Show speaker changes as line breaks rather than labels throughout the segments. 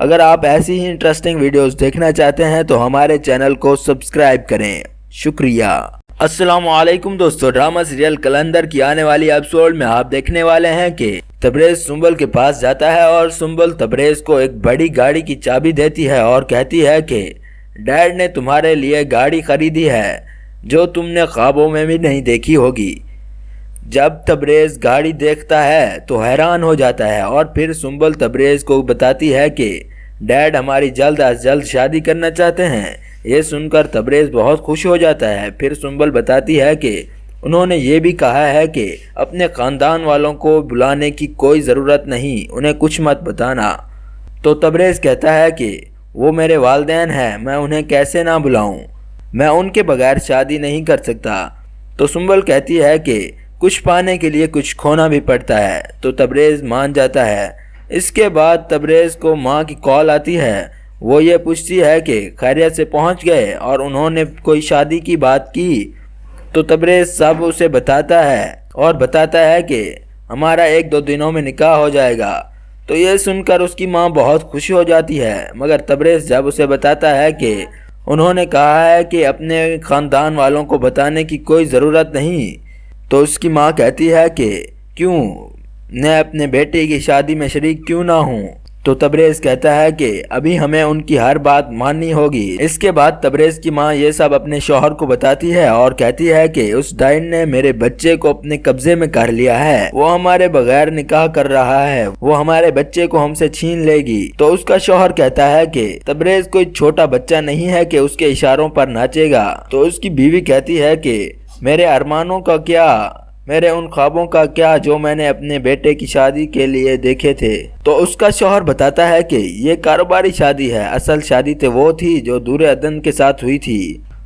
اگر آپ ایسی ہی انٹرسٹنگ ویڈیوز دیکھنا چاہتے ہیں تو ہمارے چینل کو سبسکرائب کریں۔ شکریہ۔ السلام علیکم دوستو، ڈرامہ سیریل کلندر کی آنے والی ایپیسوڈ میں آپ دیکھنے والے ہیں کہ تبریز سنبل کے پاس جاتا ہے اور سنبل تبریز کو ایک بڑی گاڑی کی چابی دیتی ہے اور کہتی ہے کہ ڈیڈ نے تمہارے لیے گاڑی خریدی ہے جو تم نے خوابوں میں بھی نہیں دیکھی ہوگی۔ جب تبریز گاڑی دیکھتا ہے تو حیران ہو جاتا ہے اور پھر سنبل تبریز کو بتاتی ہے کہ ڈیڈ ہماری جلد از جلد شادی کرنا چاہتے ہیں۔ یہ سن کر تبریز بہت خوش ہو جاتا ہے۔ پھر سنبل بتاتی ہے کہ انہوں نے یہ بھی کہا ہے کہ اپنے خاندان والوں کو بلانے کی کوئی ضرورت نہیں، انہیں کچھ مت بتانا۔ تو تبریز کہتا ہے کہ وہ میرے والدین ہیں، میں انہیں کیسے نہ بلاؤں، میں ان کے بغیر شادی نہیں کر سکتا۔ تو سنبل کہتی ہے کہ کچھ پانے کے لیے کچھ کھونا بھی پڑتا ہے۔ تو تبریز مان جاتا ہے۔ اس کے بعد تبریز کو ماں کی کال آتی ہے۔ وہ یہ پوچھتی ہے کہ خیریت سے پہنچ گئے اور انہوں نے کوئی شادی کی بات کی۔ تو تبریز سب اسے بتاتا ہے اور بتاتا ہے کہ ہمارا 1-2 دنوں میں نکاح ہو جائے گا۔ تو یہ سن کر اس کی ماں بہت خوش ہو جاتی ہے، مگر تبریز جب اسے بتاتا ہے کہ انہوں نے کہا ہے کہ اپنے خاندان والوں کو بتانے کی کوئی ضرورت نہیں، تو اس کی ماں کہتی ہے کہ کیوں، میں اپنے بیٹے کی شادی میں شریک کیوں نہ ہوں؟ تو تبریز کہتا ہے کہ ابھی ہمیں ان کی ہر بات ماننی ہوگی۔ اس کے بعد تبریز کی ماں یہ سب اپنے شوہر کو بتاتی ہے اور کہتی ہے کہ اس ڈائن نے میرے بچے کو اپنے قبضے میں کر لیا ہے، وہ ہمارے بغیر نکاح کر رہا ہے، وہ ہمارے بچے کو ہم سے چھین لے گی۔ تو اس کا شوہر کہتا ہے کہ تبریز کوئی چھوٹا بچہ نہیں ہے کہ اس کے اشاروں پر ناچے گا۔ تو اس کی بیوی کہتی ہے کہ میرے ارمانوں کا کیا، میرے ان خوابوں کا کیا جو میں نے اپنے بیٹے کی شادی کے لیے دیکھے تھے؟ تو اس کا شوہر بتاتا ہے کہ یہ کاروباری شادی ہے، اصل شادی تو وہ تھی جو دور عدن کے ساتھ ہوئی تھی۔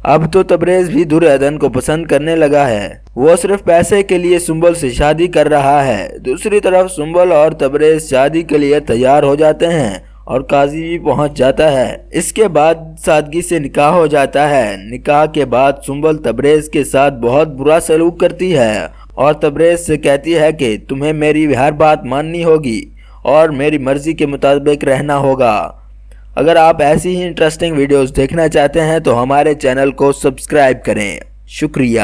اب تو تبریز بھی دور عدن کو پسند کرنے لگا ہے، وہ صرف پیسے کے لیے سنبل سے شادی کر رہا ہے۔ دوسری طرف سنبل اور تبریز شادی کے لیے تیار ہو جاتے ہیں اور قاضی بھی پہنچ جاتا ہے۔ اس کے بعد سادگی سے نکاح ہو جاتا ہے۔ نکاح کے بعد سنبل تبریز کے ساتھ بہت برا سلوک کرتی ہے اور تبریز سے کہتی ہے کہ تمہیں میری ہر بات ماننی ہوگی اور میری مرضی کے مطابق رہنا ہوگا۔ اگر آپ ایسی ہی انٹرسٹنگ ویڈیوز دیکھنا چاہتے ہیں تو ہمارے چینل کو سبسکرائب کریں۔ شکریہ۔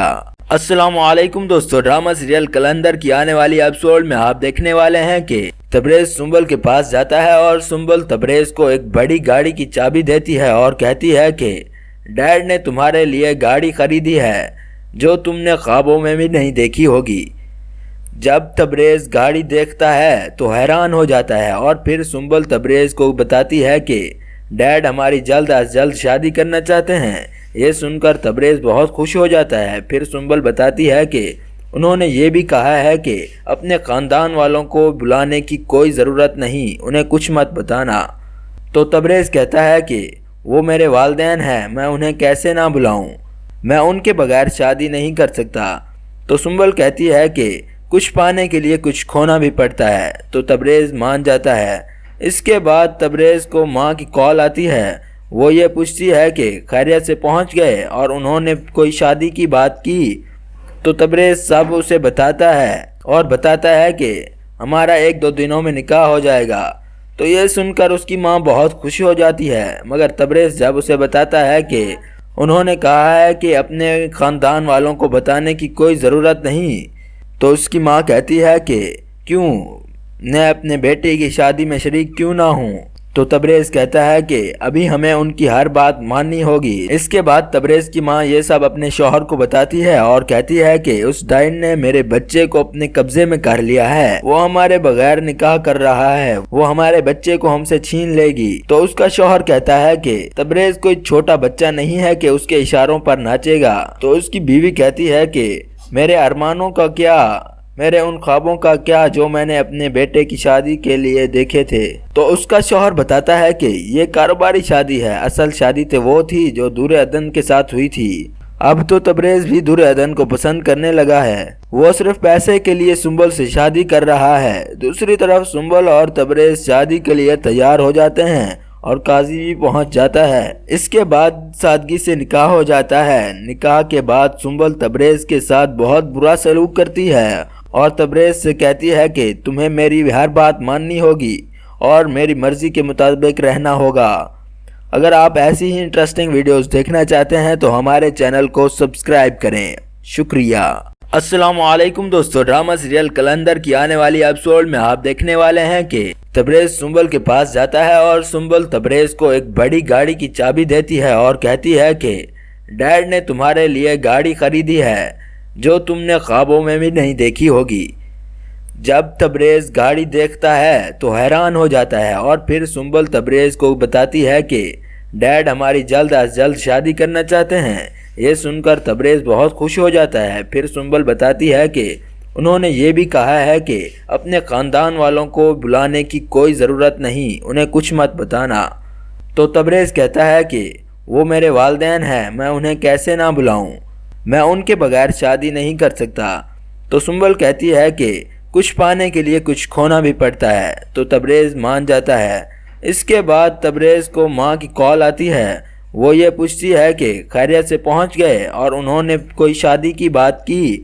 السلام علیکم دوستو، ڈرامہ سیریل کلندر کی آنے والی ایپیسوڈ میں آپ دیکھنے والے ہیں کہ تبریز سنبل کے پاس جاتا ہے اور سنبل تبریز کو ایک بڑی گاڑی کی چابی دیتی ہے اور کہتی ہے کہ ڈیڈ نے تمہارے لیے گاڑی خریدی ہے جو تم نے خوابوں میں بھی نہیں دیکھی ہوگی۔ جب تبریز گاڑی دیکھتا ہے تو حیران ہو جاتا ہے اور پھر سنبل تبریز کو بتاتی ہے کہ ڈیڈ ہماری جلد از جلد شادی کرنا چاہتے ہیں۔ یہ سن کر تبریز بہت خوش ہو جاتا ہے۔ پھر سنبل بتاتی ہے کہ انہوں نے یہ بھی کہا ہے کہ اپنے خاندان والوں کو بلانے کی کوئی ضرورت نہیں، انہیں کچھ مت بتانا۔ تو تبریز کہتا ہے کہ وہ میرے والدین ہیں، میں انہیں کیسے نہ بلاؤں، میں ان کے بغیر شادی نہیں کر سکتا۔ تو سنبل کہتی ہے کہ کچھ پانے کے لیے کچھ کھونا بھی پڑتا ہے۔ تو تبریز مان جاتا ہے۔ اس کے بعد تبریز کو ماں کی کال آتی ہے۔ وہ یہ پوچھتی ہے کہ خیریت سے پہنچ گئے اور انہوں نے کوئی شادی کی بات کی۔ تو تبریز سب اسے بتاتا ہے اور بتاتا ہے کہ ہمارا 1-2 دنوں میں نکاح ہو جائے گا۔ تو یہ سن کر اس کی ماں بہت خوش ہو جاتی ہے، مگر تبریز جب اسے بتاتا ہے کہ انہوں نے کہا ہے کہ اپنے خاندان والوں کو بتانے کی کوئی ضرورت نہیں، تو اس کی ماں کہتی ہے کہ کیوں، میں اپنے بیٹے کی شادی میں شریک کیوں نہ ہوں؟ تو تبریز کہتا ہے کہ ابھی ہمیں ان کی ہر بات ماننی ہوگی۔ اس کے بعد تبریز کی ماں یہ سب اپنے شوہر کو بتاتی ہے اور کہتی ہے کہ اس ڈائن نے میرے بچے کو اپنے قبضے میں کر لیا ہے، وہ ہمارے بغیر نکاح کر رہا ہے، وہ ہمارے بچے کو ہم سے چھین لے گی۔ تو اس کا شوہر کہتا ہے کہ تبریز کوئی چھوٹا بچہ نہیں ہے کہ اس کے اشاروں پر ناچے گا۔ تو اس کی بیوی کہتی ہے کہ میرے ارمانوں کا کیا، میرے ان خوابوں کا کیا جو میں نے اپنے بیٹے کی شادی کے لیے دیکھے تھے؟ تو اس کا شوہر بتاتا ہے کہ یہ کاروباری شادی ہے، اصل شادی تو وہ تھی جو دور عدن کے ساتھ ہوئی تھی۔ اب تو تبریز بھی دور عدن کو پسند کرنے لگا ہے، وہ صرف پیسے کے لیے سنبل سے شادی کر رہا ہے۔ دوسری طرف سنبل اور تبریز شادی کے لیے تیار ہو جاتے ہیں اور قاضی بھی پہنچ جاتا ہے۔ اس کے بعد سادگی سے نکاح ہو جاتا ہے۔ نکاح کے بعد سنبل تبریز کے ساتھ بہت برا سلوک کرتی ہے اور تبریز سے کہتی ہے کہ تمہیں میری ہر بات ماننی ہوگی اور میری مرضی کے مطابق رہنا ہوگا۔ اگر آپ ایسی ہی انٹرسٹنگ ویڈیوز دیکھنا چاہتے ہیں تو ہمارے چینل کو سبسکرائب کریں۔ شکریہ۔ السلام علیکم دوستو، ڈرامہ سیریل قلندر کی آنے والی ایپیسوڈ میں آپ دیکھنے والے ہیں کہ تبریز سنبل کے پاس جاتا ہے اور سنبل تبریز کو ایک بڑی گاڑی کی چابی دیتی ہے اور کہتی ہے کہ ڈیڈ نے تمہارے لیے گاڑی خریدی ہے جو تم نے خوابوں میں بھی نہیں دیکھی ہوگی۔ جب تبریز گاڑی دیکھتا ہے تو حیران ہو جاتا ہے اور پھر سنبل تبریز کو بتاتی ہے کہ ڈیڈ ہماری جلد از جلد شادی کرنا چاہتے ہیں۔ یہ سن کر تبریز بہت خوش ہو جاتا ہے۔ پھر سنبل بتاتی ہے کہ انہوں نے یہ بھی کہا ہے کہ اپنے خاندان والوں کو بلانے کی کوئی ضرورت نہیں، انہیں کچھ مت بتانا۔ تو تبریز کہتا ہے کہ وہ میرے والدین ہیں، میں انہیں کیسے نہ بلاؤں، میں ان کے بغیر شادی نہیں کر سکتا۔ تو سنبل کہتی ہے کہ کچھ پانے کے لیے کچھ کھونا بھی پڑتا ہے، تو تبریز مان جاتا ہے۔ اس کے بعد تبریز کو ماں کی کال آتی ہے، وہ یہ پوچھتی ہے کہ خیریت سے پہنچ گئے اور انہوں نے کوئی شادی کی بات کی۔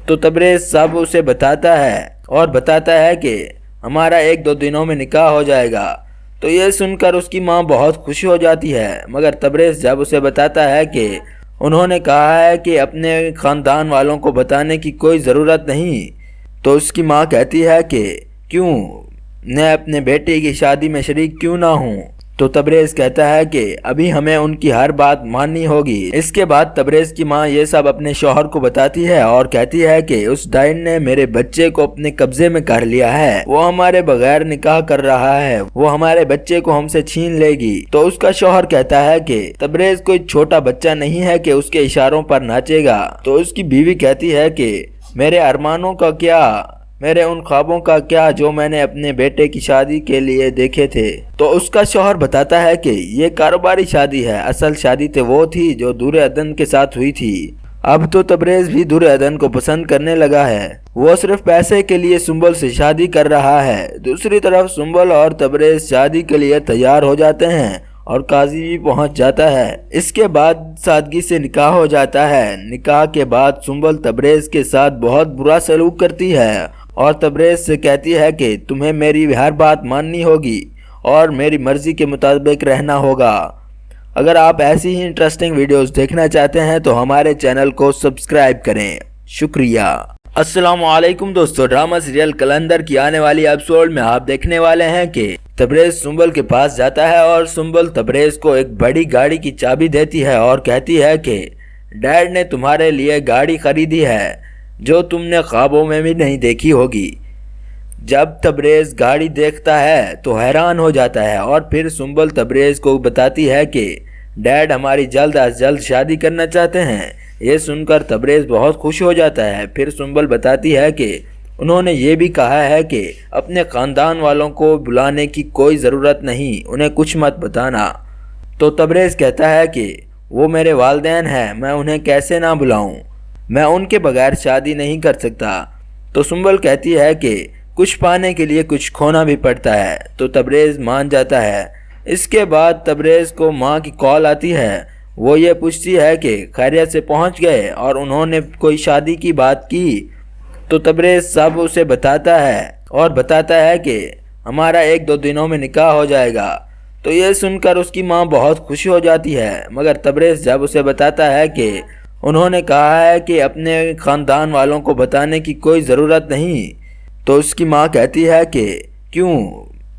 تو تبریز سب اسے بتاتا ہے اور بتاتا ہے کہ ہمارا 1-2 دنوں میں نکاح ہو جائے گا۔ تو یہ سن کر اس کی ماں بہت خوش ہو جاتی ہے، مگر تبریز جب اسے بتاتا ہے کہ انہوں نے کہا ہے کہ اپنے خاندان والوں کو بتانے کی کوئی ضرورت نہیں، تو اس کی ماں کہتی ہے کہ کیوں، میں اپنے بیٹے کی شادی میں شریک کیوں نہ ہوں؟ تو تبریز کہتا ہے کہ ابھی ہمیں ان کی ہر بات ماننی ہوگی۔ اس کے بعد تبریز کی ماں یہ سب اپنے شوہر کو بتاتی ہے اور کہتی ہے کہ اس ڈائن نے میرے بچے کو اپنے قبضے میں کر لیا ہے، وہ ہمارے بغیر نکاح کر رہا ہے، وہ ہمارے بچے کو ہم سے چھین لے گی۔ تو اس کا شوہر کہتا ہے کہ تبریز کوئی چھوٹا بچہ نہیں ہے کہ اس کے اشاروں پر ناچے گا۔ تو اس کی بیوی کہتی ہے کہ میرے ارمانوں کا کیا، میرے ان خوابوں کا کیا جو میں نے اپنے بیٹے کی شادی کے لیے دیکھے تھے؟ تو اس کا شوہر بتاتا ہے کہ یہ کاروباری شادی ہے، اصل شادی تو وہ تھی جو دور عدن کے ساتھ ہوئی تھی۔ اب تو تبریز بھی دور عدن کو پسند کرنے لگا ہے، وہ صرف پیسے کے لیے سنبل سے شادی کر رہا ہے۔ دوسری طرف سنبل اور تبریز شادی کے لیے تیار ہو جاتے ہیں اور قاضی بھی پہنچ جاتا ہے۔ اس کے بعد سادگی سے نکاح ہو جاتا ہے۔ نکاح کے بعد سنبل تبریز کے ساتھ بہت برا سلوک کرتی ہے اور تبریز سے کہتی ہے کہ تمہیں میری ہر بات ماننی ہوگی اور میری مرضی کے مطابق رہنا ہوگا۔ اگر آپ ایسی ہی انٹرسٹنگ ویڈیوز دیکھنا چاہتے ہیں تو ہمارے چینل کو سبسکرائب کریں۔ شکریہ۔ السلام علیکم دوستو، ڈرامہ سیریل قلندر کی آنے والی ایپیسوڈ میں آپ دیکھنے والے ہیں کہ تبریز سنبل کے پاس جاتا ہے اور سنبل تبریز کو ایک بڑی گاڑی کی چابی دیتی ہے اور کہتی ہے کہ ڈیڈ نے تمہارے لیے گاڑی خریدی ہے جو تم نے خوابوں میں بھی نہیں دیکھی ہوگی۔ جب تبریز گاڑی دیکھتا ہے تو حیران ہو جاتا ہے اور پھر سنبل تبریز کو بتاتی ہے کہ ڈیڈ ہماری جلد از جلد شادی کرنا چاہتے ہیں۔ یہ سن کر تبریز بہت خوش ہو جاتا ہے۔ پھر سنبل بتاتی ہے کہ انہوں نے یہ بھی کہا ہے کہ اپنے خاندان والوں کو بلانے کی کوئی ضرورت نہیں، انہیں کچھ مت بتانا۔ تو تبریز کہتا ہے کہ وہ میرے والدین ہیں، میں انہیں کیسے نہ بلاؤں، میں ان کے بغیر شادی نہیں کر سکتا۔ تو سنبل کہتی ہے کہ کچھ پانے کے لیے کچھ کھونا بھی پڑتا ہے، تو تبریز مان جاتا ہے۔ اس کے بعد تبریز کو ماں کی کال آتی ہے، وہ یہ پوچھتی ہے کہ خیریت سے پہنچ گئے اور انہوں نے کوئی شادی کی بات کی۔ تو تبریز سب اسے بتاتا ہے اور بتاتا ہے کہ ہمارا 1-2 دنوں میں نکاح ہو جائے گا۔ تو یہ سن کر اس کی ماں بہت خوش ہو جاتی ہے، مگر تبریز جب اسے بتاتا ہے کہ انہوں نے کہا ہے کہ اپنے خاندان والوں کو بتانے کی کوئی ضرورت نہیں، تو اس کی ماں کہتی ہے کہ کیوں،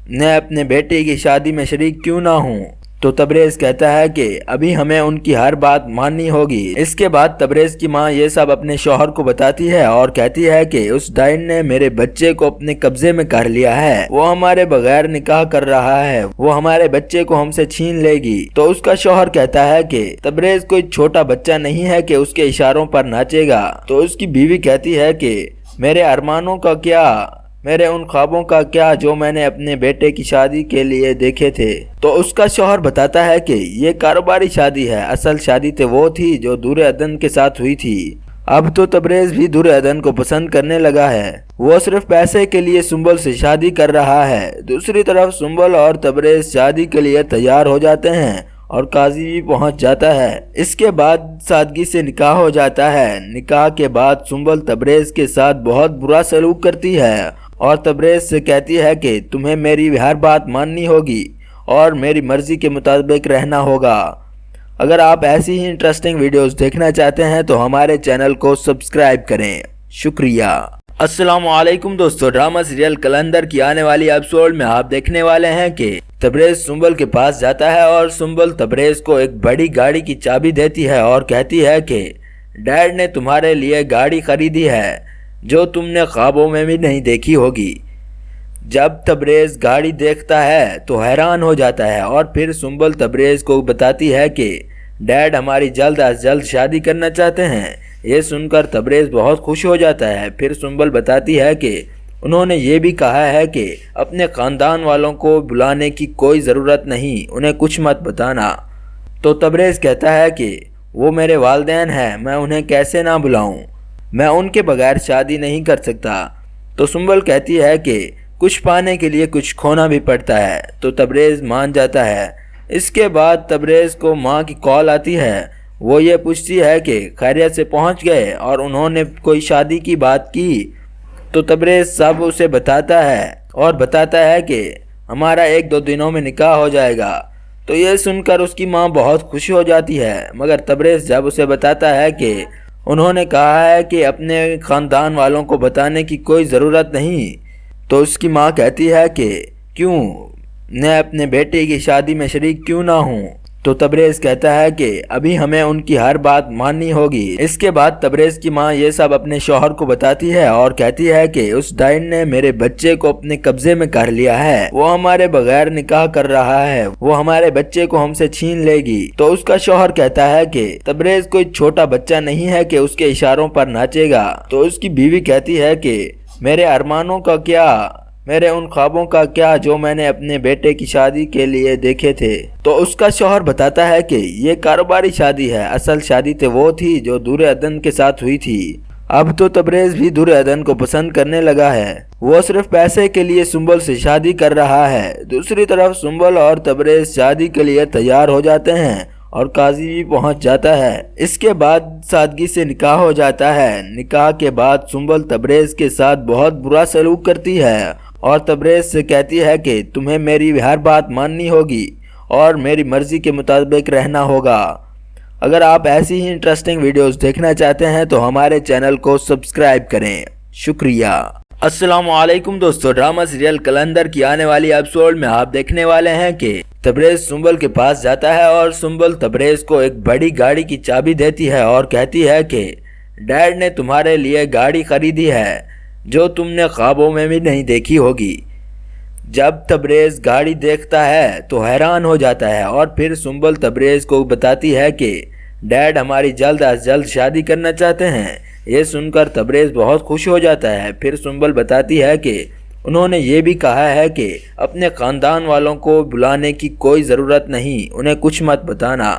میں اپنے بیٹے کی شادی میں شریک کیوں نہ ہوں؟ تو تبریز کہتا ہے کہ ابھی ہمیں ان کی ہر بات ماننی ہوگی۔ اس کے بعد تبریز کی ماں یہ سب اپنے شوہر کو بتاتی ہے اور کہتی ہے کہ اس ڈائن نے میرے بچے کو اپنے قبضے میں کر لیا ہے، وہ ہمارے بغیر نکاح کر رہا ہے، وہ ہمارے بچے کو ہم سے چھین لے گی۔ تو اس کا شوہر کہتا ہے کہ تبریز کوئی چھوٹا بچہ نہیں ہے کہ اس کے اشاروں پر ناچے گا۔ تو اس کی بیوی کہتی ہے کہ میرے ارمانوں کا کیا، میرے ان خوابوں کا کیا جو میں نے اپنے بیٹے کی شادی کے لیے دیکھے تھے؟ تو اس کا شوہر بتاتا ہے کہ یہ کاروباری شادی ہے، اصل شادی تو وہ تھی جو دور عدن کے ساتھ ہوئی تھی۔ اب تو تبریز بھی دور عدن کو پسند کرنے لگا ہے، وہ صرف پیسے کے لیے سنبل سے شادی کر رہا ہے۔ دوسری طرف سنبل اور تبریز شادی کے لیے تیار ہو جاتے ہیں اور قاضی بھی پہنچ جاتا ہے۔ اس کے بعد سادگی سے نکاح ہو جاتا ہے۔ نکاح کے بعد سنبل تبریز کے ساتھ بہت برا سلوک کرتی ہے اور تبریز سے کہتی ہے کہ تمہیں میری ہر بات ماننی ہوگی اور میری مرضی کے مطابق رہنا ہوگا۔ اگر آپ ایسی ہی انٹرسٹنگ ویڈیوز دیکھنا چاہتے ہیں تو ہمارے چینل کو سبسکرائب کریں۔ شکریہ۔ السلام علیکم دوستو، ڈرامہ سیریل کلندر کی آنے والی ایپیسوڈ میں آپ دیکھنے والے ہیں کہ تبریز سنبل کے پاس جاتا ہے اور سنبل تبریز کو ایک بڑی گاڑی کی چابی دیتی ہے اور کہتی ہے کہ ڈیڈ نے تمہارے لیے گاڑی خریدی ہے جو تم نے خوابوں میں بھی نہیں دیکھی ہوگی۔ جب تبریز گاڑی دیکھتا ہے تو حیران ہو جاتا ہے اور پھر سنبل تبریز کو بتاتی ہے کہ ڈیڈ ہماری جلد از جلد شادی کرنا چاہتے ہیں۔ یہ سن کر تبریز بہت خوش ہو جاتا ہے۔ پھر سنبل بتاتی ہے کہ انہوں نے یہ بھی کہا ہے کہ اپنے خاندان والوں کو بلانے کی کوئی ضرورت نہیں، انہیں کچھ مت بتانا۔ تو تبریز کہتا ہے کہ وہ میرے والدین ہیں، میں انہیں کیسے نہ بلاؤں، میں ان کے بغیر شادی نہیں کر سکتا۔ تو سنبل کہتی ہے کہ کچھ پانے کے لیے کچھ کھونا بھی پڑتا ہے۔ تو تبریز مان جاتا ہے۔ اس کے بعد تبریز کو ماں کی کال آتی ہے۔ وہ یہ پوچھتی ہے کہ خیریت سے پہنچ گئے اور انہوں نے کوئی شادی کی بات کی۔ تو تبریز سب اسے بتاتا ہے اور بتاتا ہے کہ ہمارا 1-2 دنوں میں نکاح ہو جائے گا۔ تو یہ سن کر اس کی ماں بہت خوش ہو جاتی ہے، مگر تبریز جب اسے بتاتا ہے کہ انہوں نے کہا ہے کہ اپنے خاندان والوں کو بتانے کی کوئی ضرورت نہیں، تو اس کی ماں کہتی ہے کہ کیوں میں اپنے بیٹے کی شادی میں شریک کیوں نہ ہوں؟ تو تبریز کہتا ہے کہ ابھی ہمیں ان کی ہر بات ماننی ہوگی۔ اس کے بعد تبریز کی ماں یہ سب اپنے شوہر کو بتاتی ہے اور کہتی ہے کہ اس ڈائن نے میرے بچے کو اپنے قبضے میں کر لیا ہے، وہ ہمارے بغیر نکاح کر رہا ہے، وہ ہمارے بچے کو ہم سے چھین لے گی۔ تو اس کا شوہر کہتا ہے کہ تبریز کوئی چھوٹا بچہ نہیں ہے کہ اس کے اشاروں پر ناچے گا۔ تو اس کی بیوی کہتی ہے کہ میرے ارمانوں کا کیا، میرے ان خوابوں کا کیا جو میں نے اپنے بیٹے کی شادی کے لیے دیکھے تھے۔ تو اس کا شوہر بتاتا ہے کہ یہ کاروباری شادی ہے، اصل شادی تو وہ تھی جو دور عدن کے ساتھ ہوئی تھی۔ اب تو تبریز بھی دور عدن کو پسند کرنے لگا ہے، وہ صرف پیسے کے لیے سنبل سے شادی کر رہا ہے۔ دوسری طرف سنبل اور تبریز شادی کے لیے تیار ہو جاتے ہیں اور قاضی بھی پہنچ جاتا ہے۔ اس کے بعد سادگی سے نکاح ہو جاتا ہے۔ نکاح کے بعد سنبل تبریز کے ساتھ بہت برا سلوک کرتی ہے اور تبریز سے کہتی ہے کہ تمہیں میری ہر بات ماننی ہوگی اور میری مرضی کے مطابق رہنا ہوگا۔ اگر آپ ایسی ہی انٹرسٹنگ ویڈیوز دیکھنا چاہتے ہیں تو ہمارے چینل کو سبسکرائب کریں۔ شکریہ۔ السلام علیکم دوستو، ڈرامہ سیریل کلندر کی آنے والی ایپیسوڈ میں آپ دیکھنے والے ہیں کہ تبریز سنبل کے پاس جاتا ہے اور سنبل تبریز کو ایک بڑی گاڑی کی چابی دیتی ہے اور کہتی ہے کہ ڈیڈ نے تمہارے لیے گاڑی خریدی ہے جو تم نے خوابوں میں بھی نہیں دیکھی ہوگی۔ جب تبریز گاڑی دیکھتا ہے تو حیران ہو جاتا ہے اور پھر سنبل تبریز کو بتاتی ہے کہ ڈیڈ ہماری جلد از جلد شادی کرنا چاہتے ہیں۔ یہ سن کر تبریز بہت خوش ہو جاتا ہے۔ پھر سنبل بتاتی ہے کہ انہوں نے یہ بھی کہا ہے کہ اپنے خاندان والوں کو بلانے کی کوئی ضرورت نہیں، انہیں کچھ مت بتانا۔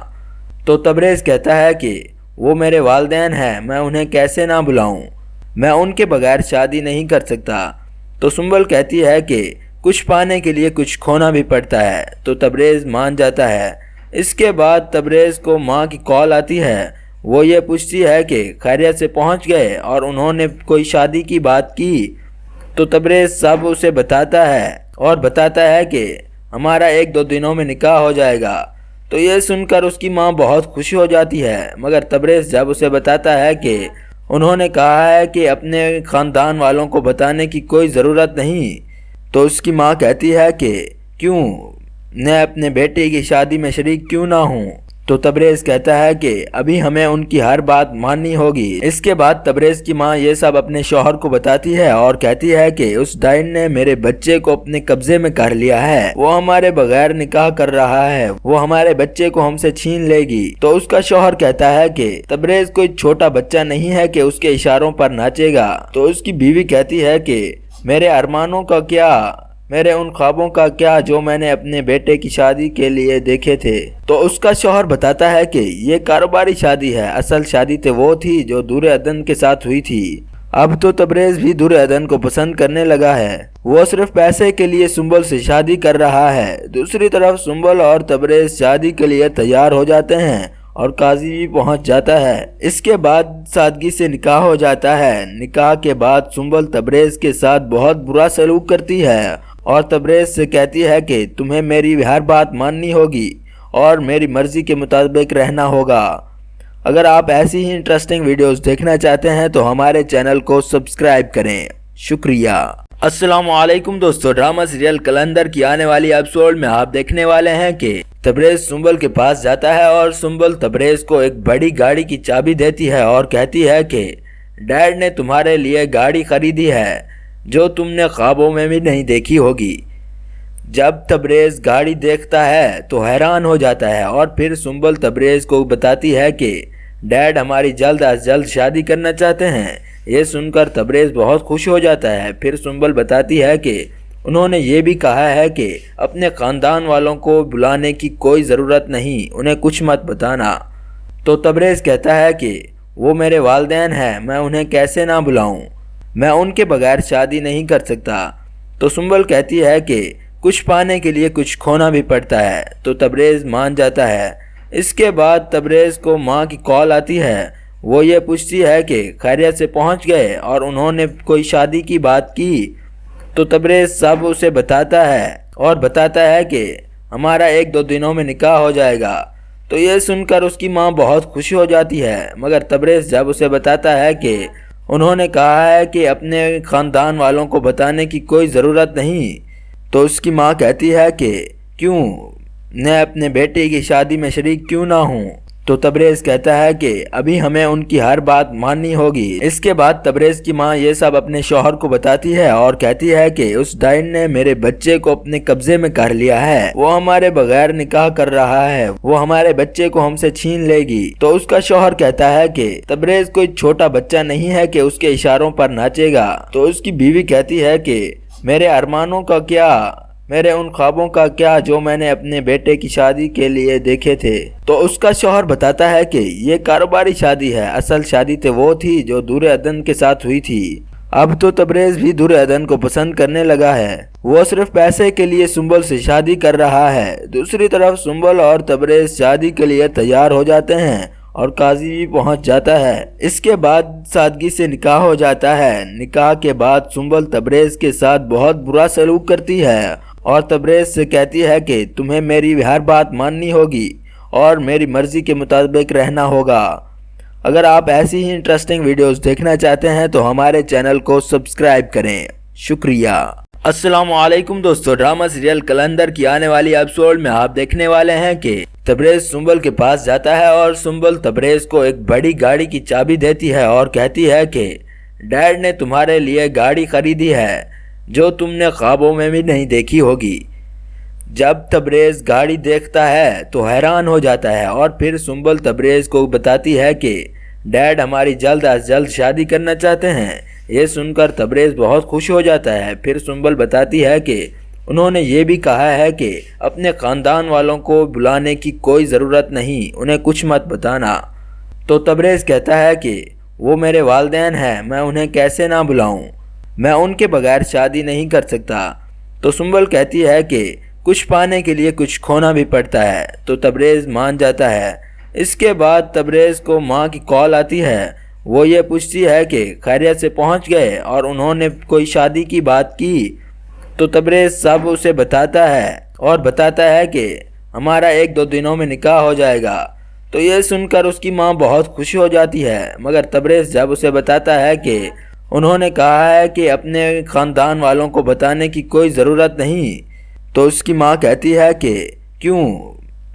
تو تبریز کہتا ہے کہ وہ میرے والدین ہیں، میں انہیں کیسے نہ بلاؤں، میں ان کے بغیر شادی نہیں کر سکتا۔ تو سنبل کہتی ہے کہ کچھ پانے کے لیے کچھ کھونا بھی پڑتا ہے۔ تو تبریز مان جاتا ہے۔ اس کے بعد تبریز کو ماں کی کال آتی ہے۔ وہ یہ پوچھتی ہے کہ خیریت سے پہنچ گئے اور انہوں نے کوئی شادی کی بات کی۔ تو تبریز سب اسے بتاتا ہے اور بتاتا ہے کہ ہمارا 1-2 دنوں میں نکاح ہو جائے گا۔ تو یہ سن کر اس کی ماں بہت خوش ہو جاتی ہے، مگر تبریز جب اسے بتاتا ہے کہ انہوں نے کہا ہے کہ اپنے خاندان والوں کو بتانے کی کوئی ضرورت نہیں، تو اس کی ماں کہتی ہے کہ کیوں میں اپنے بیٹے کی شادی میں شریک کیوں نہ ہوں؟ تو تبریز کہتا ہے کہ ابھی ہمیں ان کی ہر بات ماننی ہوگی۔ اس کے بعد تبریز کی ماں یہ سب اپنے شوہر کو بتاتی ہے اور کہتی ہے کہ اس ڈائن نے میرے بچے کو اپنے قبضے میں کر لیا ہے، وہ ہمارے بغیر نکاح کر رہا ہے، وہ ہمارے بچے کو ہم سے چھین لے گی۔ تو اس کا شوہر کہتا ہے کہ تبریز کوئی چھوٹا بچہ نہیں ہے کہ اس کے اشاروں پر ناچے گا۔ تو اس کی بیوی کہتی ہے کہ میرے ارمانوں کا کیا، میرے ان خوابوں کا کیا جو میں نے اپنے بیٹے کی شادی کے لیے دیکھے تھے۔ تو اس کا شوہر بتاتا ہے کہ یہ کاروباری شادی ہے، اصل شادی تو وہ تھی جو دور عدن کے ساتھ ہوئی تھی۔ اب تو تبریز بھی دور عدن کو پسند کرنے لگا ہے، وہ صرف پیسے کے لیے سنبل سے شادی کر رہا ہے۔ دوسری طرف سنبل اور تبریز شادی کے لیے تیار ہو جاتے ہیں اور قاضی بھی پہنچ جاتا ہے۔ اس کے بعد سادگی سے نکاح ہو جاتا ہے۔ نکاح کے بعد سنبل تبریز کے ساتھ بہت برا سلوک کرتی ہے اور تبریز سے کہتی ہے کہ تمہیں میری ہر بات ماننی ہوگی اور میری مرضی کے مطابق رہنا ہوگا۔ اگر آپ ایسی ہی انٹرسٹنگ ویڈیوز دیکھنا چاہتے ہیں تو ہمارے چینل کو سبسکرائب کریں۔ شکریہ۔ السلام علیکم دوستو، ڈرامہ سیریل کلندر کی آنے والی ایپیسوڈ میں آپ دیکھنے والے ہیں کہ تبریز سنبل کے پاس جاتا ہے اور سنبل تبریز کو ایک بڑی گاڑی کی چابی دیتی ہے اور کہتی ہے کہ ڈیڈ نے تمہارے لیے گاڑی خریدی ہے جو تم نے خوابوں میں بھی نہیں دیکھی ہوگی۔ جب تبریز گاڑی دیکھتا ہے تو حیران ہو جاتا ہے اور پھر سنبل تبریز کو بتاتی ہے کہ ڈیڈ ہماری جلد از جلد شادی کرنا چاہتے ہیں۔ یہ سن کر تبریز بہت خوش ہو جاتا ہے۔ پھر سنبل بتاتی ہے کہ انہوں نے یہ بھی کہا ہے کہ اپنے خاندان والوں کو بلانے کی کوئی ضرورت نہیں، انہیں کچھ مت بتانا۔ تو تبریز کہتا ہے کہ وہ میرے والدین ہیں، میں انہیں کیسے نہ بلاؤں، میں ان کے بغیر شادی نہیں کر سکتا۔ تو سنبل کہتی ہے کہ کچھ پانے کے لیے کچھ کھونا بھی پڑتا ہے۔ تو تبریز مان جاتا ہے۔ اس کے بعد تبریز کو ماں کی کال آتی ہے۔ وہ یہ پوچھتی ہے کہ خیریت سے پہنچ گئے اور انہوں نے کوئی شادی کی بات کی۔ تو تبریز سب اسے بتاتا ہے اور بتاتا ہے کہ ہمارا 1-2 دنوں میں نکاح ہو جائے گا۔ تو یہ سن کر اس کی ماں بہت خوش ہو جاتی ہے، مگر تبریز جب اسے بتاتا ہے کہ انہوں نے کہا ہے کہ اپنے خاندان والوں کو بتانے کی کوئی ضرورت نہیں، تو اس کی ماں کہتی ہے کہ کیوں میں اپنے بیٹے کی شادی میں شریک کیوں نہ ہوں؟ تو تبریز کہتا ہے کہ ابھی ہمیں ان کی ہر بات ماننی ہوگی۔ اس کے بعد تبریز کی ماں یہ سب اپنے شوہر کو بتاتی ہے اور کہتی ہے کہ اس ڈائن نے میرے بچے کو اپنے قبضے میں کر لیا ہے، وہ ہمارے بغیر نکاح کر رہا ہے، وہ ہمارے بچے کو ہم سے چھین لے گی۔ تو اس کا شوہر کہتا ہے کہ تبریز کوئی چھوٹا بچہ نہیں ہے کہ اس کے اشاروں پر ناچے گا۔ تو اس کی بیوی کہتی ہے کہ میرے ارمانوں کا کیا، میرے ان خوابوں کا کیا جو میں نے اپنے بیٹے کی شادی کے لیے دیکھے تھے؟ تو اس کا شوہر بتاتا ہے کہ یہ کاروباری شادی ہے، اصل شادی تو وہ تھی جو دور عدن کے ساتھ ہوئی تھی۔ اب تو تبریز بھی دور عدن کو پسند کرنے لگا ہے، وہ صرف پیسے کے لیے سنبل سے شادی کر رہا ہے۔ دوسری طرف سنبل اور تبریز شادی کے لیے تیار ہو جاتے ہیں اور قاضی بھی پہنچ جاتا ہے۔ اس کے بعد سادگی سے نکاح ہو جاتا ہے۔ نکاح کے بعد سنبل تبریز کے ساتھ بہت برا سلوک کرتی ہے اور تبریز سے کہتی ہے کہ تمہیں میری ہر بات ماننی ہوگی اور میری مرضی کے مطابق رہنا ہوگا۔ اگر آپ ایسی ہی انٹرسٹنگ ویڈیوز دیکھنا چاہتے ہیں تو ہمارے چینل کو سبسکرائب کریں۔ شکریہ۔ السلام علیکم دوستو، ڈرامہ سیریل کلندر کی آنے والی ایپیسوڈ میں آپ دیکھنے والے ہیں کہ تبریز سنبل کے پاس جاتا ہے اور سنبل تبریز کو ایک بڑی گاڑی کی چابی دیتی ہے اور کہتی ہے کہ ڈیڈ نے تمہارے لیے گاڑی خریدی ہے جو تم نے خوابوں میں بھی نہیں دیکھی ہوگی۔ جب تبریز گاڑی دیکھتا ہے تو حیران ہو جاتا ہے اور پھر سنبل تبریز کو بتاتی ہے کہ ڈیڈ ہماری جلد از جلد شادی کرنا چاہتے ہیں۔ یہ سن کر تبریز بہت خوش ہو جاتا ہے۔ پھر سنبل بتاتی ہے کہ انہوں نے یہ بھی کہا ہے کہ اپنے خاندان والوں کو بلانے کی کوئی ضرورت نہیں، انہیں کچھ مت بتانا۔ تو تبریز کہتا ہے کہ وہ میرے والدین ہیں، میں انہیں کیسے نہ بلاؤں، میں ان کے بغیر شادی نہیں کر سکتا۔ تو سنبل کہتی ہے کہ کچھ پانے کے لیے کچھ کھونا بھی پڑتا ہے۔ تو تبریز مان جاتا ہے۔ اس کے بعد تبریز کو ماں کی کال آتی ہے۔ وہ یہ پوچھتی ہے کہ خیریت سے پہنچ گئے اور انہوں نے کوئی شادی کی بات کی۔ تو تبریز سب اسے بتاتا ہے اور بتاتا ہے کہ ہمارا 1-2 دنوں میں نکاح ہو جائے گا۔ تو یہ سن کر اس کی ماں بہت خوش ہو جاتی ہے، مگر تبریز جب اسے بتاتا ہے کہ انہوں نے کہا ہے کہ اپنے خاندان والوں کو بتانے کی کوئی ضرورت نہیں، تو اس کی ماں کہتی ہے کہ کیوں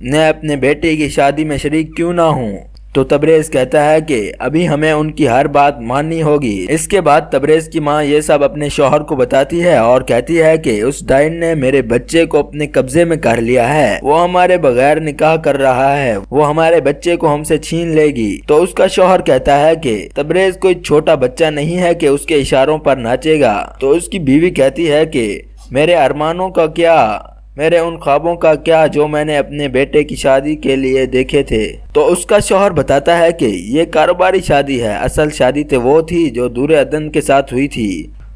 میں اپنے بیٹے کی شادی میں شریک کیوں نہ ہوں؟ تو تبریز کہتا ہے کہ ابھی ہمیں ان کی ہر بات ماننی ہوگی۔ اس کے بعد تبریز کی ماں یہ سب اپنے شوہر کو بتاتی ہے اور کہتی ہے کہ اس ڈائن نے میرے بچے کو اپنے قبضے میں کر لیا ہے، وہ ہمارے بغیر نکاح کر رہا ہے، وہ ہمارے بچے کو ہم سے چھین لے گی۔ تو اس کا شوہر کہتا ہے کہ تبریز کوئی چھوٹا بچہ نہیں ہے کہ اس کے اشاروں پر ناچے گا۔ تو اس کی بیوی کہتی ہے کہ میرے ارمانوں کا کیا، میرے ان خوابوں کا کیا جو میں نے اپنے بیٹے کی شادی کے لیے دیکھے تھے؟ تو اس کا شوہر بتاتا ہے کہ یہ کاروباری شادی ہے، اصل شادی تو وہ تھی جو دور عدن کے ساتھ ہوئی تھی۔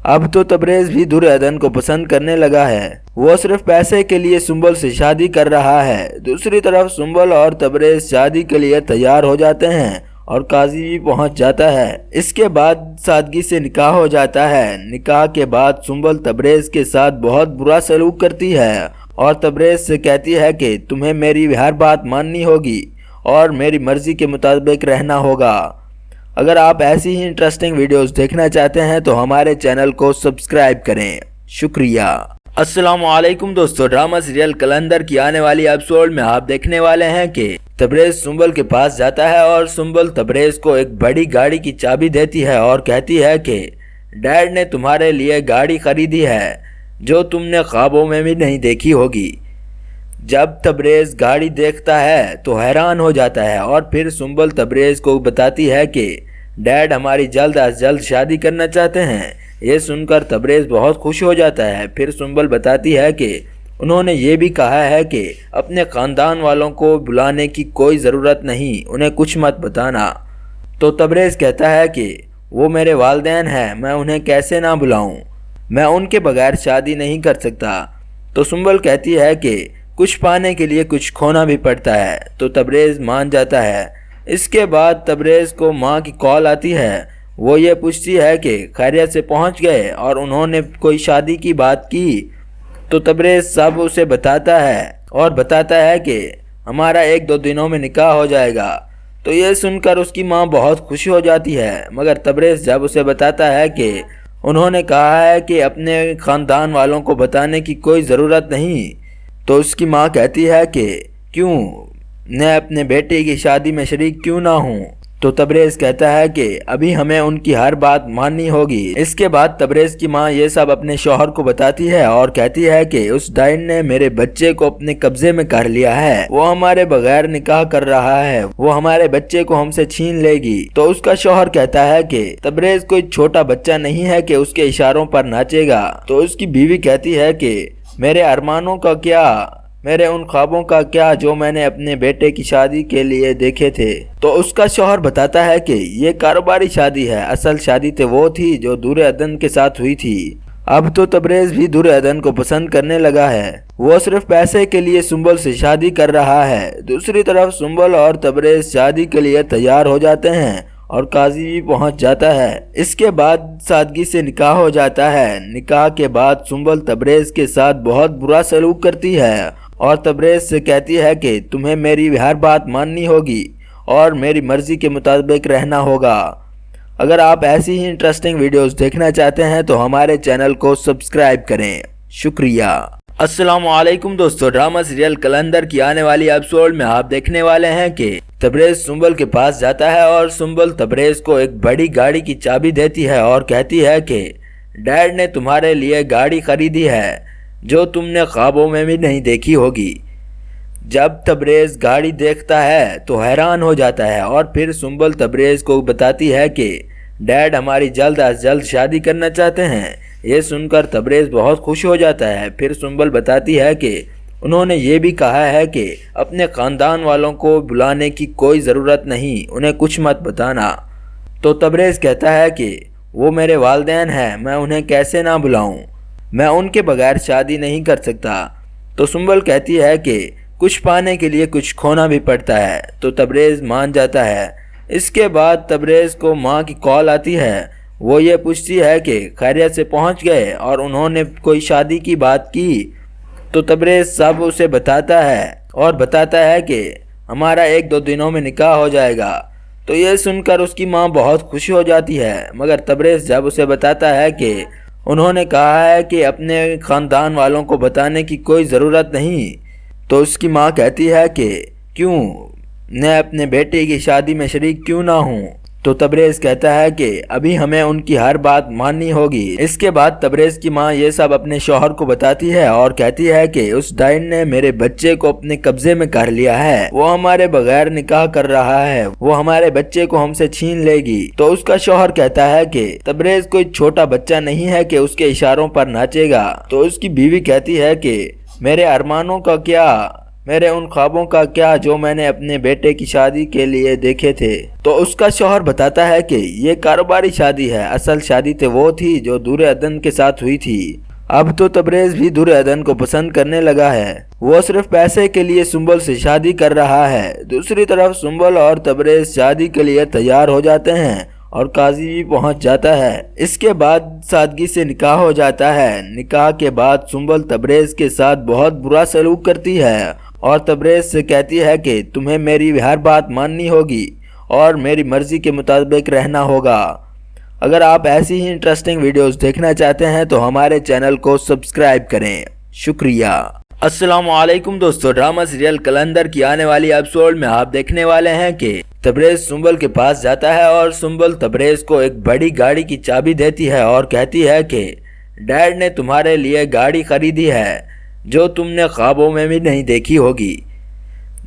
اب تو تبریز بھی دریودھن کو پسند کرنے لگا ہے، وہ صرف پیسے کے لیے سنبل سے شادی کر رہا ہے۔ دوسری طرف سنبل اور تبریز شادی کے لیے تیار ہو جاتے ہیں اور قاضی بھی پہنچ جاتا ہے۔ اس کے بعد سادگی سے نکاح ہو جاتا ہے۔ نکاح کے بعد سنبل تبریز کے ساتھ بہت برا سلوک کرتی ہے اور تبریز سے کہتی ہے کہ تمہیں میری ہر بات ماننی ہوگی اور میری مرضی کے مطابق رہنا ہوگا۔ اگر آپ ایسی ہی انٹرسٹنگ ویڈیوز دیکھنا چاہتے ہیں تو ہمارے چینل کو سبسکرائب کریں۔ شکریہ۔ السلام علیکم دوستو، ڈرامہ سیریل کلندر کی آنے والی ایپیسوڈ میں آپ دیکھنے والے ہیں کہ تبریز سنبل کے پاس جاتا ہے اور سنبل تبریز کو ایک بڑی گاڑی کی چابی دیتی ہے اور کہتی ہے کہ ڈیڈ نے تمہارے لیے گاڑی خریدی ہے جو تم نے خوابوں میں بھی نہیں دیکھی ہوگی۔ جب تبریز گاڑی دیکھتا ہے تو حیران ہو جاتا ہے اور پھر سنبل تبریز کو بتاتی ہے کہ ڈیڈ ہماری جلد از جلد شادی کرنا چاہتے ہیں۔ یہ سن کر تبریز بہت خوش ہو جاتا ہے۔ پھر سنبل بتاتی ہے کہ انہوں نے یہ بھی کہا ہے کہ اپنے خاندان والوں کو بلانے کی کوئی ضرورت نہیں، انہیں کچھ مت بتانا۔ تو تبریز کہتا ہے کہ وہ میرے والدین ہیں، میں انہیں کیسے نہ بلاؤں، میں ان کے بغیر شادی نہیں کر سکتا۔ تو سنبل کہتی ہے کہ کچھ پانے کے لیے کچھ کھونا بھی پڑتا ہے، تو تبریز مان جاتا ہے۔ اس کے بعد تبریز کو ماں کی کال آتی ہے، وہ یہ پوچھتی ہے کہ خیریت سے پہنچ گئے اور انہوں نے کوئی شادی کی بات کی۔ تو تبریز سب اسے بتاتا ہے اور بتاتا ہے کہ ہمارا 1-2 دنوں میں نکاح ہو جائے گا۔ تو یہ سن کر اس کی ماں بہت خوش ہو جاتی ہے، مگر تبریز جب اسے بتاتا ہے کہ انہوں نے کہا ہے کہ اپنے خاندان والوں کو بتانے کی کوئی ضرورت نہیں، تو اس کی ماں کہتی ہے کہ کیوں، میں اپنے بیٹے کی شادی میں شریک کیوں نہ ہوں؟ تو تبریز کہتا ہے کہ ابھی ہمیں ان کی ہر بات ماننی ہوگی۔ اس کے بعد تبریز کی ماں یہ سب اپنے شوہر کو بتاتی ہے اور کہتی ہے کہ اس ڈائن نے میرے بچے کو اپنے قبضے میں کر لیا ہے، وہ ہمارے بغیر نکاح کر رہا ہے، وہ ہمارے بچے کو ہم سے چھین لے گی۔ تو اس کا شوہر کہتا ہے کہ تبریز کوئی چھوٹا بچہ نہیں ہے کہ اس کے اشاروں پر ناچے گا۔ تو اس کی بیوی کہتی ہے کہ میرے ارمانوں کا کیا، میرے ان خوابوں کا کیا جو میں نے اپنے بیٹے کی شادی کے لیے دیکھے تھے؟ تو اس کا شوہر بتاتا ہے کہ یہ کاروباری شادی ہے، اصل شادی تو وہ تھی جو دریودھن کے ساتھ ہوئی تھی۔ اب تو تبریز بھی دریودھن کو پسند کرنے لگا ہے، وہ صرف پیسے کے لیے سنبل سے شادی کر رہا ہے۔ دوسری طرف سنبل اور تبریز شادی کے لیے تیار ہو جاتے ہیں اور قاضی بھی پہنچ جاتا ہے۔ اس کے بعد سادگی سے نکاح ہو جاتا ہے۔ نکاح کے بعد سنبل تبریز کے ساتھ بہت برا سلوک کرتی ہے اور تبریز سے کہتی ہے کہ تمہیں میری ہر بات ماننی ہوگی اور میری مرضی کے مطابق رہنا ہوگا۔ اگر آپ ایسی ہی انٹرسٹنگ ویڈیوز دیکھنا چاہتے ہیں تو ہمارے چینل کو سبسکرائب کریں۔ شکریہ۔ السلام علیکم دوستو، ڈرامہ سیریل کلندر کی آنے والی ایپیسوڈ میں آپ دیکھنے والے ہیں کہ تبریز سنبل کے پاس جاتا ہے اور سنبل تبریز کو ایک بڑی گاڑی کی چابی دیتی ہے اور کہتی ہے کہ ڈیڈ نے تمہارے لیے گاڑی خریدی ہے جو تم نے خوابوں میں بھی نہیں دیکھی ہوگی۔ جب تبریز گاڑی دیکھتا ہے تو حیران ہو جاتا ہے اور پھر سنبل تبریز کو بتاتی ہے کہ ڈیڈ ہماری جلد از جلد شادی کرنا چاہتے ہیں۔ یہ سن کر تبریز بہت خوش ہو جاتا ہے۔ پھر سنبل بتاتی ہے کہ انہوں نے یہ بھی کہا ہے کہ اپنے خاندان والوں کو بلانے کی کوئی ضرورت نہیں، انہیں کچھ مت بتانا۔ تو تبریز کہتا ہے کہ وہ میرے والدین ہیں، میں انہیں کیسے نہ بلاؤں، میں ان کے بغیر شادی نہیں کر سکتا۔ تو سنبل کہتی ہے کہ کچھ پانے کے لیے کچھ کھونا بھی پڑتا ہے، تو تبریز مان جاتا ہے۔ اس کے بعد تبریز کو ماں کی کال آتی ہے، وہ یہ پوچھتی ہے کہ خیریت سے پہنچ گئے اور انہوں نے کوئی شادی کی بات کی۔ تو تبریز سب اسے بتاتا ہے اور بتاتا ہے کہ ہمارا 1-2 دنوں میں نکاح ہو جائے گا۔ تو یہ سن کر اس کی ماں بہت خوش ہو جاتی ہے، مگر تبریز جب اسے بتاتا ہے کہ انہوں نے کہا ہے کہ اپنے خاندان والوں کو بتانے کی کوئی ضرورت نہیں، تو اس کی ماں کہتی ہے کہ کیوں، میں اپنے بیٹے کی شادی میں شریک کیوں نہ ہوں؟ تو تبریز کہتا ہے کہ ابھی ہمیں ان کی ہر بات ماننی ہوگی۔ اس کے بعد تبریز کی ماں یہ سب اپنے شوہر کو بتاتی ہے اور کہتی ہے کہ اس ڈائن نے میرے بچے کو اپنے قبضے میں کر لیا ہے، وہ ہمارے بغیر نکاح کر رہا ہے، وہ ہمارے بچے کو ہم سے چھین لے گی۔ تو اس کا شوہر کہتا ہے کہ تبریز کوئی چھوٹا بچہ نہیں ہے کہ اس کے اشاروں پر ناچے گا۔ تو اس کی بیوی کہتی ہے کہ میرے ارمانوں کا کیا، میرے ان خوابوں کا کیا جو میں نے اپنے بیٹے کی شادی کے لیے دیکھے تھے۔ تو اس کا شوہر بتاتا ہے کہ یہ کاروباری شادی ہے، اصل شادی تو وہ تھی جو دور عدن کے ساتھ ہوئی تھی۔ اب تو تبریز بھی دور عدن کو پسند کرنے لگا ہے، وہ صرف پیسے کے لیے سنبل سے شادی کر رہا ہے۔ دوسری طرف سنبل اور تبریز شادی کے لیے تیار ہو جاتے ہیں اور قاضی بھی پہنچ جاتا ہے۔ اس کے بعد سادگی سے نکاح ہو جاتا ہے۔ نکاح کے بعد سنبل تبریز کے ساتھ بہت برا سلوک کرتی ہے اور تبریز سے کہتی ہے کہ تمہیں میری ہر بات ماننی ہوگی اور میری مرضی کے مطابق رہنا ہوگا۔ اگر آپ ایسی ہی انٹرسٹنگ ویڈیوز دیکھنا چاہتے ہیں تو ہمارے چینل کو سبسکرائب کریں۔ شکریہ۔ السلام علیکم دوستو، ڈرامہ سیریل کلندر کی آنے والی ایپیسوڈ میں آپ دیکھنے والے ہیں کہ تبریز سنبل کے پاس جاتا ہے اور سنبل تبریز کو ایک بڑی گاڑی کی چابی دیتی ہے اور کہتی ہے کہ ڈیڈ نے تمہارے لیے گاڑی خریدی ہے جو تم نے خوابوں میں بھی نہیں دیکھی ہوگی۔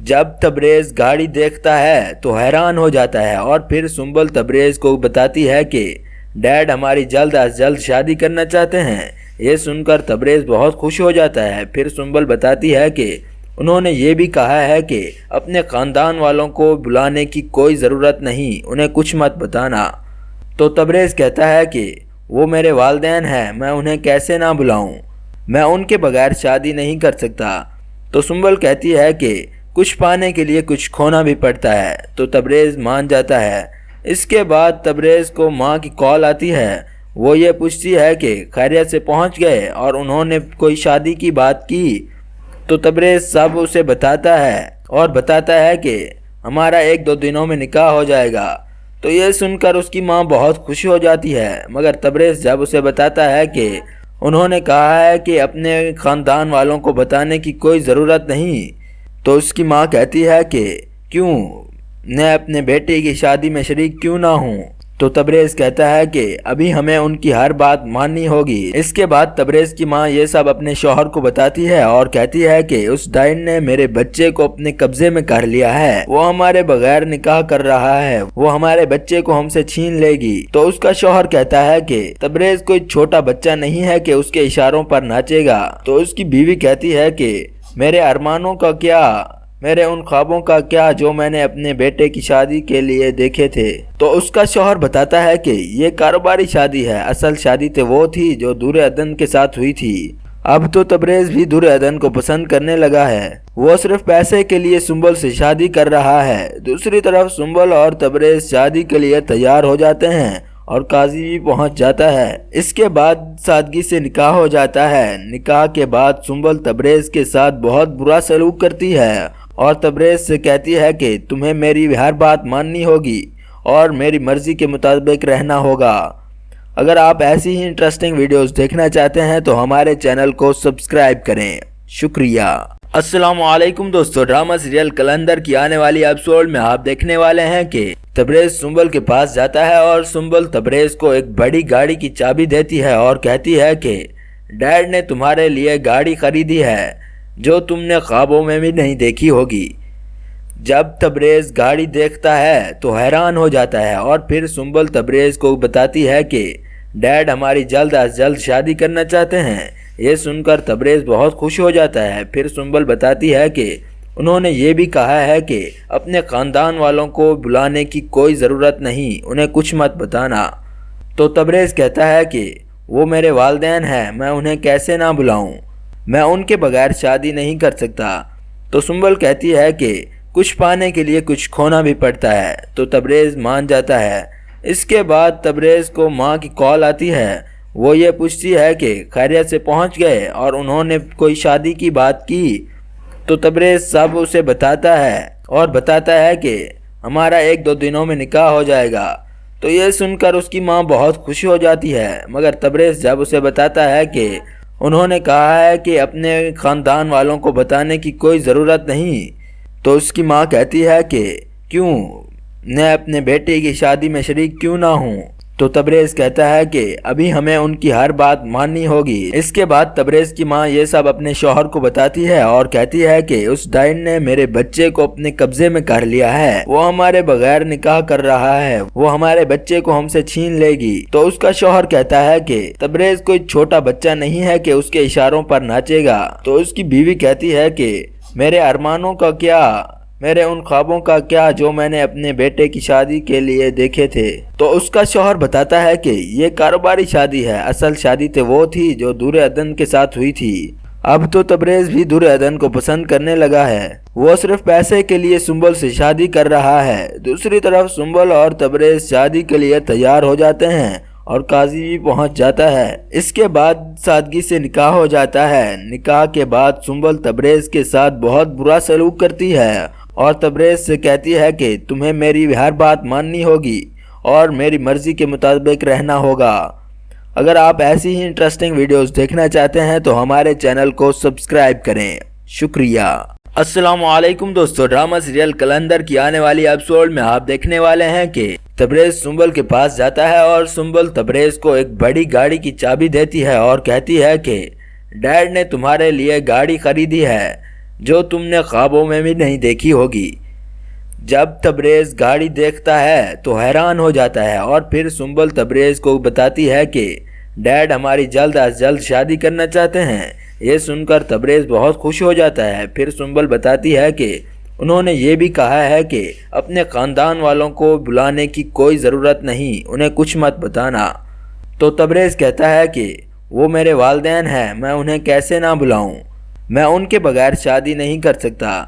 جب تبریز گاڑی دیکھتا ہے تو حیران ہو جاتا ہے اور پھر سنبل تبریز کو بتاتی ہے کہ ڈیڈ ہماری جلد از جلد شادی کرنا چاہتے ہیں۔ یہ سن کر تبریز بہت خوش ہو جاتا ہے۔ پھر سنبل بتاتی ہے کہ انہوں نے یہ بھی کہا ہے کہ اپنے خاندان والوں کو بلانے کی کوئی ضرورت نہیں، انہیں کچھ مت بتانا۔ تو تبریز کہتا ہے کہ وہ میرے والدین ہیں، میں انہیں کیسے نہ بلاؤں، میں ان کے بغیر شادی نہیں کر سکتا۔ تو سنبل کہتی ہے کہ کچھ پانے کے لیے کچھ کھونا بھی پڑتا ہے۔ تو تبریز مان جاتا ہے۔ اس کے بعد تبریز کو ماں کی کال آتی ہے، وہ یہ پوچھتی ہے کہ خیریت سے پہنچ گئے اور انہوں نے کوئی شادی کی بات کی۔ تو تبریز سب اسے بتاتا ہے اور بتاتا ہے کہ ہمارا 1-2 دنوں میں نکاح ہو جائے گا۔ تو یہ سن کر اس کی ماں بہت خوش ہو جاتی ہے، مگر تبریز جب اسے بتاتا ہے کہ انہوں نے کہا ہے کہ اپنے خاندان والوں کو بتانے کی کوئی ضرورت نہیں، تو اس کی ماں کہتی ہے کہ کیوں میں اپنے بیٹے کی شادی میں شریک کیوں نہ ہوں۔ تو تبریز کہتا ہے کہ ابھی ہمیں ان کی ہر بات ماننی ہوگی۔ اس کے بعد تبریز کی ماں یہ سب اپنے شوہر کو بتاتی ہے اور کہتی ہے کہ اس ڈائن نے میرے بچے کو اپنے قبضے میں کر لیا ہے، وہ ہمارے بغیر نکاح کر رہا ہے، وہ ہمارے بچے کو ہم سے چھین لے گی۔ تو اس کا شوہر کہتا ہے کہ تبریز کوئی چھوٹا بچہ نہیں ہے کہ اس کے اشاروں پر ناچے گا۔ تو اس کی بیوی کہتی ہے کہ میرے ارمانوں کا کیا، میرے ان خوابوں کا کیا جو میں نے اپنے بیٹے کی شادی کے لیے دیکھے تھے۔ تو اس کا شوہر بتاتا ہے کہ یہ کاروباری شادی ہے، اصل شادی تو وہ تھی جو دور عدن کے ساتھ ہوئی تھی۔ اب تو تبریز بھی دور عدن کو پسند کرنے لگا ہے، وہ صرف پیسے کے لیے سنبل سے شادی کر رہا ہے۔ دوسری طرف سنبل اور تبریز شادی کے لیے تیار ہو جاتے ہیں اور قاضی بھی پہنچ جاتا ہے۔ اس کے بعد سادگی سے نکاح ہو جاتا ہے۔ نکاح کے بعد سنبل تبریز کے ساتھ بہت برا سلوک کرتی ہے اور تبریز سے کہتی ہے کہ تمہیں میری ہر بات ماننی ہوگی اور میری مرضی کے مطابق رہنا ہوگا۔ اگر آپ ایسی ہی انٹرسٹنگ ویڈیوز دیکھنا چاہتے ہیں تو ہمارے چینل کو سبسکرائب کریں۔ شکریہ۔ السلام علیکم دوستو، ڈرامہ سیریل کلندر کی آنے والی ایپیسوڈ میں آپ دیکھنے والے ہیں کہ تبریز سنبل کے پاس جاتا ہے اور سنبل تبریز کو ایک بڑی گاڑی کی چابی دیتی ہے اور کہتی ہے کہ ڈیڈ نے تمہارے لیے گاڑی خریدی ہے جو تم نے خوابوں میں بھی نہیں دیکھی ہوگی۔ جب تبریز گاڑی دیکھتا ہے تو حیران ہو جاتا ہے اور پھر سنبل تبریز کو بتاتی ہے کہ ڈیڈ ہماری جلد از جلد شادی کرنا چاہتے ہیں۔ یہ سن کر تبریز بہت خوش ہو جاتا ہے۔ پھر سنبل بتاتی ہے کہ انہوں نے یہ بھی کہا ہے کہ اپنے خاندان والوں کو بلانے کی کوئی ضرورت نہیں، انہیں کچھ مت بتانا۔ تو تبریز کہتا ہے کہ وہ میرے والدین ہیں، میں انہیں کیسے نہ بلاؤں، میں ان کے بغیر شادی نہیں کر سکتا۔ تو سنبل کہتی ہے کہ کچھ پانے کے لیے کچھ کھونا بھی پڑتا ہے۔ تو تبریز مان جاتا ہے۔ اس کے بعد تبریز کو ماں کی کال آتی ہے، وہ یہ پوچھتی ہے کہ خیریت سے پہنچ گئے اور انہوں نے کوئی شادی کی بات کی۔ تو تبریز سب اسے بتاتا ہے اور بتاتا ہے کہ ہمارا 1-2 دنوں میں نکاح ہو جائے گا۔ تو یہ سن کر اس کی ماں بہت خوش ہو جاتی ہے، مگر تبریز جب اسے بتاتا ہے کہ انہوں نے کہا ہے کہ اپنے خاندان والوں کو بتانے کی کوئی ضرورت نہیں، تو اس کی ماں کہتی ہے کہ کیوں میں اپنے بیٹے کی شادی میں شریک کیوں نہ ہوں۔ تو تبریز کہتا ہے کہ ابھی ہمیں ان کی ہر بات ماننی ہوگی۔ اس کے بعد تبریز کی ماں یہ سب اپنے شوہر کو بتاتی ہے اور کہتی ہے کہ اس ڈائن نے میرے بچے کو اپنے قبضے میں کر لیا ہے، وہ ہمارے بغیر نکاح کر رہا ہے، وہ ہمارے بچے کو ہم سے چھین لے گی۔ تو اس کا شوہر کہتا ہے کہ تبریز کوئی چھوٹا بچہ نہیں ہے کہ اس کے اشاروں پر ناچے گا۔ تو اس کی بیوی کہتی ہے کہ میرے ارمانوں کا کیا، میرے ان خوابوں کا کیا جو میں نے اپنے بیٹے کی شادی کے لیے دیکھے تھے۔ تو اس کا شوہر بتاتا ہے کہ یہ کاروباری شادی ہے، اصل شادی تو وہ تھی جو دور عدن کے ساتھ ہوئی تھی۔ اب تو تبریز بھی دور عدن کو پسند کرنے لگا ہے، وہ صرف پیسے کے لیے سنبل سے شادی کر رہا ہے۔ دوسری طرف سنبل اور تبریز شادی کے لیے تیار ہو جاتے ہیں اور قاضی بھی پہنچ جاتا ہے۔ اس کے بعد سادگی سے نکاح ہو جاتا ہے۔ نکاح کے بعد سنبل تبریز کے ساتھ بہت برا سلوک کرتی ہے اور تبریز سے کہتی ہے کہ تمہیں میری ہر بات ماننی ہوگی اور میری مرضی کے مطابق رہنا ہوگا۔ اگر آپ ایسی ہی انٹرسٹنگ ویڈیوز دیکھنا چاہتے ہیں تو ہمارے چینل کو سبسکرائب کریں۔ شکریہ۔ السلام علیکم دوستو، ڈرامہ سیریل کلندر کی آنے والی ایپیسوڈ میں آپ دیکھنے والے ہیں کہ تبریز سنبل کے پاس جاتا ہے اور سنبل تبریز کو ایک بڑی گاڑی کی چابی دیتی ہے اور کہتی ہے کہ ڈیڈ نے تمہارے لیے گاڑی خریدی ہے جو تم نے خوابوں میں بھی نہیں دیکھی ہوگی۔ جب تبریز گاڑی دیکھتا ہے تو حیران ہو جاتا ہے اور پھر سنبل تبریز کو بتاتی ہے کہ ڈیڈ ہماری جلد از جلد شادی کرنا چاہتے ہیں۔ یہ سن کر تبریز بہت خوش ہو جاتا ہے۔ پھر سنبل بتاتی ہے کہ انہوں نے یہ بھی کہا ہے کہ اپنے خاندان والوں کو بلانے کی کوئی ضرورت نہیں، انہیں کچھ مت بتانا۔ تو تبریز کہتا ہے کہ وہ میرے والدین ہیں، میں انہیں کیسے نہ بلاؤں، میں ان کے بغیر شادی نہیں کر سکتا۔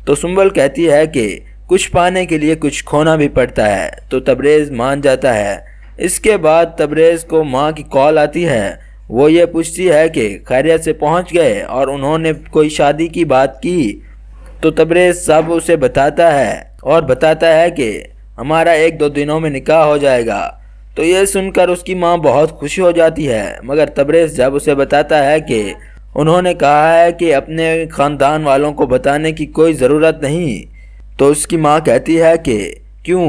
تو سنبل کہتی ہے کہ کچھ پانے کے لیے کچھ کھونا بھی پڑتا ہے۔ تو تبریز مان جاتا ہے۔ اس کے بعد تبریز کو ماں کی کال آتی ہے، وہ یہ پوچھتی ہے کہ خیریت سے پہنچ گئے اور انہوں نے کوئی شادی کی بات کی۔ تو تبریز سب اسے بتاتا ہے اور بتاتا ہے کہ ہمارا 1-2 دنوں میں نکاح ہو جائے گا۔ تو یہ سن کر اس کی ماں بہت خوش ہو جاتی ہے، مگر تبریز جب اسے بتاتا ہے کہ انہوں نے کہا ہے کہ اپنے خاندان والوں کو بتانے کی کوئی ضرورت نہیں، تو اس کی ماں کہتی ہے کہ کیوں،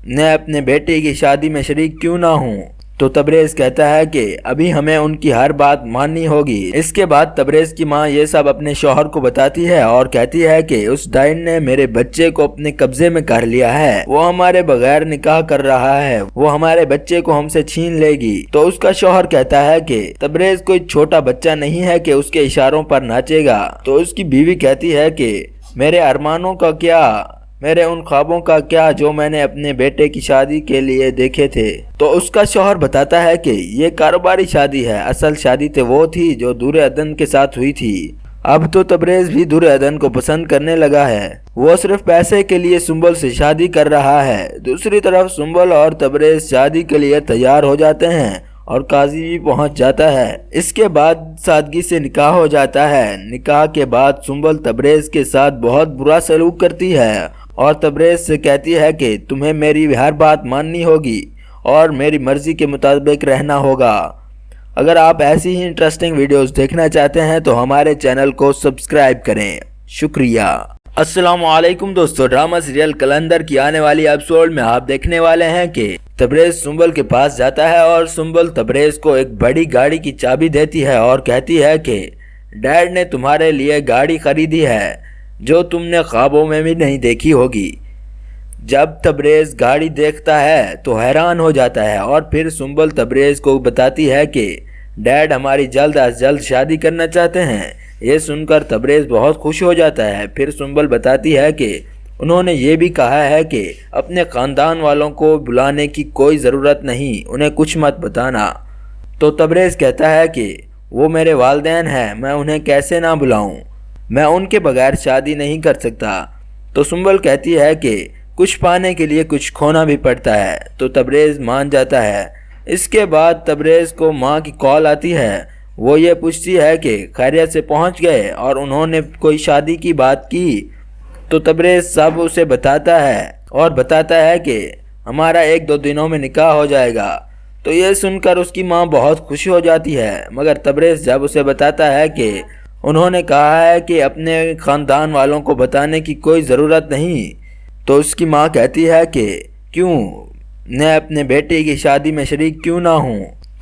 میں اپنے بیٹے کی شادی میں شریک کیوں نہ ہوں؟ تو تبریز کہتا ہے کہ ابھی ہمیں ان کی ہر بات ماننی ہوگی۔ اس کے بعد تبریز کی ماں یہ سب اپنے شوہر کو بتاتی ہے اور کہتی ہے کہ اس ڈائن نے میرے بچے کو اپنے قبضے میں کر لیا ہے، وہ ہمارے بغیر نکاح کر رہا ہے، وہ ہمارے بچے کو ہم سے چھین لے گی۔ تو اس کا شوہر کہتا ہے کہ تبریز کوئی چھوٹا بچہ نہیں ہے کہ اس کے اشاروں پر ناچے گا۔ تو اس کی بیوی کہتی ہے کہ میرے ارمانوں کا کیا، میرے ان خوابوں کا کیا جو میں نے اپنے بیٹے کی شادی کے لیے دیکھے تھے۔ تو اس کا شوہر بتاتا ہے کہ یہ کاروباری شادی ہے، اصل شادی تو وہ تھی جو دور عدن کے ساتھ ہوئی تھی۔ اب تو تبریز بھی دور عدن کو پسند کرنے لگا ہے، وہ صرف پیسے کے لیے سنبل سے شادی کر رہا ہے۔ دوسری طرف سنبل اور تبریز شادی کے لیے تیار ہو جاتے ہیں اور قاضی بھی پہنچ جاتا ہے۔ اس کے بعد سادگی سے نکاح ہو جاتا ہے۔ نکاح کے بعد سنبل تبریز کے ساتھ بہت برا سلوک کرتی ہے اور تبریز سے کہتی ہے کہ تمہیں میری ہر بات ماننی ہوگی اور میری مرضی کے مطابق رہنا ہوگا۔ اگر آپ ایسی ہی انٹرسٹنگ ویڈیوز دیکھنا چاہتے ہیں تو ہمارے چینل کو سبسکرائب کریں۔ شکریہ۔ السلام علیکم دوستو، ڈرامہ سیریل کلندر کی آنے والی ایپیسوڈ میں آپ دیکھنے والے ہیں کہ تبریز سنبل کے پاس جاتا ہے اور سنبل تبریز کو ایک بڑی گاڑی کی چابی دیتی ہے اور کہتی ہے کہ ڈیڈ نے تمہارے لیے گاڑی خریدی ہے جو تم نے خوابوں میں بھی نہیں دیکھی ہوگی۔ جب تبریز گاڑی دیکھتا ہے تو حیران ہو جاتا ہے اور پھر سنبل تبریز کو بتاتی ہے کہ ڈیڈ ہماری جلد از جلد شادی کرنا چاہتے ہیں۔ یہ سن کر تبریز بہت خوش ہو جاتا ہے۔ پھر سنبل بتاتی ہے کہ انہوں نے یہ بھی کہا ہے کہ اپنے خاندان والوں کو بلانے کی کوئی ضرورت نہیں، انہیں کچھ مت بتانا۔ تو تبریز کہتا ہے کہ وہ میرے والدین ہیں، میں انہیں کیسے نہ بلاؤں، میں ان کے بغیر شادی نہیں کر سکتا۔ تو سنبل کہتی ہے کہ کچھ پانے کے لیے کچھ کھونا بھی پڑتا ہے۔ تو تبریز مان جاتا ہے۔ اس کے بعد تبریز کو ماں کی کال آتی ہے، وہ یہ پوچھتی ہے کہ خیریت سے پہنچ گئے اور انہوں نے کوئی شادی کی بات کی۔ تو تبریز سب اسے بتاتا ہے اور بتاتا ہے کہ ہمارا 1-2 دنوں میں نکاح ہو جائے گا۔ تو یہ سن کر اس کی ماں بہت خوش ہو جاتی ہے، مگر تبریز جب اسے بتاتا ہے کہ انہوں نے کہا ہے کہ اپنے خاندان والوں کو بتانے کی کوئی ضرورت نہیں، تو اس کی ماں کہتی ہے کہ کیوں، میں اپنے بیٹے کی شادی میں شریک کیوں نہ ہوں؟